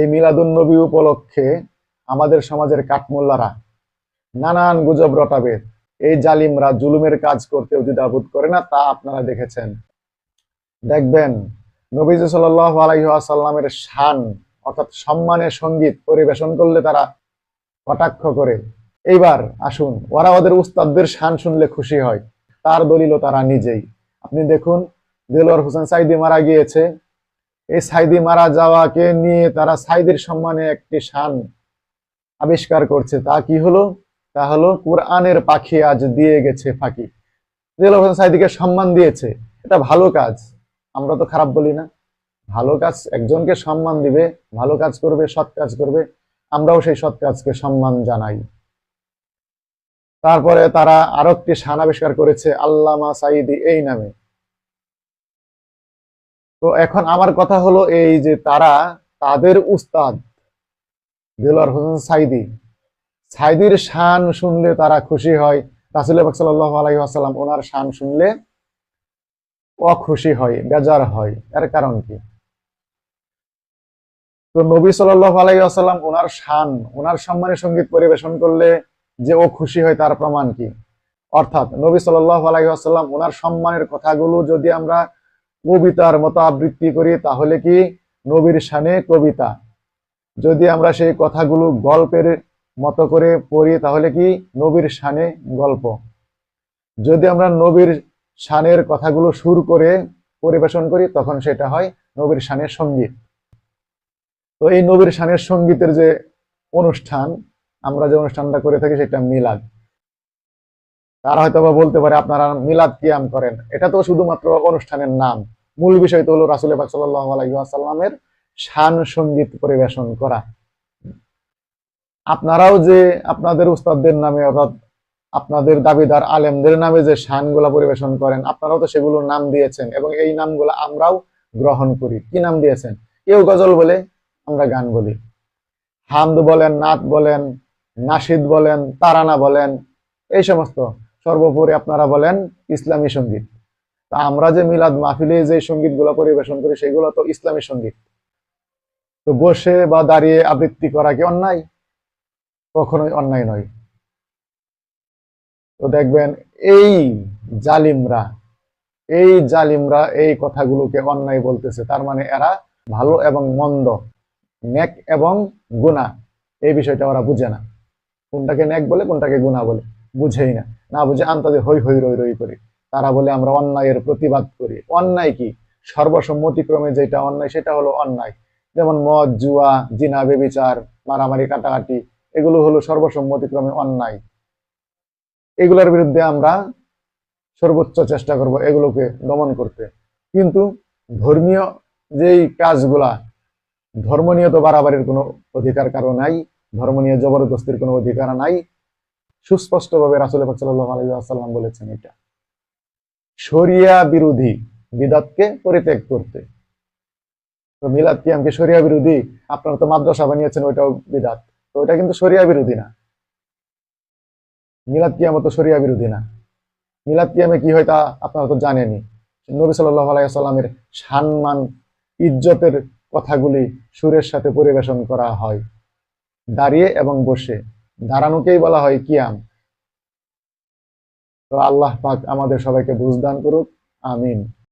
এই মিলাদুন্নবী উপলক্ষে আমাদের সমাজের কাঠমোল্লারা নানান গুজব রটাবে। এই জালিমরা জুলুমের কাজ করতে দ্বিধাবোধ করে না, তা আপনারা দেখেছেন। দেখবেন নবীজি সাল্লাল্লাহু আলাইহি ওয়াসাল্লামের শান অর্থাৎ সম্মানের সঙ্গীত পরিবেশন করলে তারা কটাক্ষ করে। এইবার আসুন, ওরা ওদের উস্তাদদের শান শুনলে খুশি হয়, তার দলিলও তারা নিজেই। আপনি দেখুন, দেলোয়ার হোসেন সাইদি মারা গিয়েছে, এই সাইদি মারা যাওয়াকে নিয়ে তারা সাইদির সম্মানে একটি শান আবিষ্কার করছে। তা কি হলো? তা হলো কোরআনের পাখি আজ দিয়ে গেছে ফাঁকি। দেলোয়ার হোসেন সাইদিকে সম্মান দিয়েছে, এটা ভালো কাজ, আমরা তো খারাপ বলি না। ভালো কাজ, একজনকে সম্মান দিবে, ভালো কাজ করবে, সৎ কাজ করবে, আমরাও সেই সৎ কাজকে সম্মান জানাই। তারপরে তারা আরো একটি শান আবিষ্কার করেছে আল্লামা সাইদি এই নামে। তো এখন আমার কথা হলো এই যে তারা তাদের উস্তাদ দেলোয়ার হোসেন সাইদির শান শুনলে তারা খুশি হয়, রাসূল পাক সাল্লাল্লাহু আলাইহি ওয়াসাল্লাম ওনার শান শুনলে অখুশি হয়, বেজার হয়। এর কারণ কি? তো নবী সাল্লাল্লাহু আলাইহি ওয়াসাল্লাম ওনার শান, ওনার সম্মানের সঙ্গীত পরিবেশন করলে যে ও খুশি হয়, তার প্রমাণ কি? অর্থাৎ নবী সাল্লাল্লাহু আলাইহি ওয়াসাল্লাম ওনার সম্মানের কথাগুলো যদি আমরা কবিতার মতো আবৃত্তি করি, তাহলে কি নবীর শানে কবিতা? যদি আমরা সেই কথাগুলো গল্পের মতো করে পড়ি, তাহলে কি নবীর শানে গল্প? যদি আমরা নবীর শানের কথাগুলো সুর করে পরিবেশন করি, তখন সেটা হয় নবীর শানের সঙ্গীত। তো এই নবীর শানের সঙ্গীতের যে অনুষ্ঠান, আমরা যে অনুষ্ঠানটা করে থাকি, সেটা মিলাদ। তারা হয়তো বা বলতে পারে আপনারা মিলাদ কিয়াম করেন, এটা তো শুধুমাত্র অনুষ্ঠানের নাম। মূল বিষয় তো হলো রাসূল পাক সাল্লাল্লাহু আলাইহি ওয়াসাল্লামের শান সঙ্গীত পরিবেশন করা। আপনারাও যে আপনাদের উস্তাদদের নামে অর্থাৎ আপনাদের দাবিদার আলেমদের নামে যে শানগুলা পরিবেশন করেন, আপনারাও তো সেগুলোর নাম দিয়েছেন, এবং এই নামগুলো আমরাও গ্রহণ করি। কি নাম দিয়েছেন? কেউ গজল বলে, আমরা গান বলি। হামদ বলেন, নাত বলেন, নাশিদ বলেন, তারানা বলেন, এই সমস্ত। সর্বোপরি আপনারা বলেন ইসলামী সঙ্গীত। তা আমরা যে মিলাদ মাহফিলে যে সঙ্গীতগুলো পরিবেশন করি, সেগুলো তো ইসলামী সঙ্গীত। তো বসে বা দাঁড়িয়ে আবৃত্তি করা কি অন্যায়? কখনোই অন্যায় নয়। তো দেখবেন এই জালিমরা এই কথাগুলোকে অন্যায় বলতেছে, তার মানে এরা ভালো এবং মন্দ, নেক এবং গুনাহ, এই বিষয়টা ওরা বুঝে না। কোনটাকে নেক বলে, কোনটাকে গুনাহ বলে বুঝেই না। না বুঝে আন্তাজে হই হই রই রই করে তারা বলে আমরা অন্যায়ের প্রতিবাদ করি। অন্যায় কি? সর্বসম্মতিক্রমে যেটা অন্যায়, সেটা হলো অন্যায়। যেমন মদ, জুয়া, জিনা, বেবিচার, মারামারি, কাটাকাটি, এগুলো হলো সর্বসম্মতিক্রমে অন্যায়। এগুলোর বিরুদ্ধে আমরা সর্বোচ্চ চেষ্টা করব এগুলোকে দমন করতে। কিন্তু ধর্মীয় যেই কাজগুলা, ধর্ম নিয়ে তো বাড়াবাড়ির কোনো অধিকার কারো নাই, ধর্ম নিয়ে জবরদস্তির কোনো অধিকার নাই। সুস্পষ্টভাবে রাসূল পাক সাল্লাল্লাহু আলাইহি ওয়াসাল্লাম বলেছেন এটা শরিয়া বিরোধী, বিদআতকে পরিত্যাগ করতে। তো মিলাদ কিয়ামকে শরিয়া বিরোধী? আপনারা তো মাদ্রাসা বানিয়েছেন, ওইটাও বিদআত। তো ওইটা কিন্তু শরিয়া বিরোধী না। মিলাদ কিয়াম তো শরিয়া বিরোধী না। মিলাদ কিয়ামে কি হয় তা আপনারা তো জানেনই। নবী সাল্লাল্লাহু আলাইহি ওয়াসাল্লামের সম্মান, ইজ্জতের কথাগুলি সুরের সাথে পরিবেশন করা হয়, দাঁড়িয়ে এবং বসে। দাঁড়ানোকেই বলা হয় কিয়াম। তো আল্লাহ পাক আমাদের সবাইকে বুঝদান করুক, আমিন।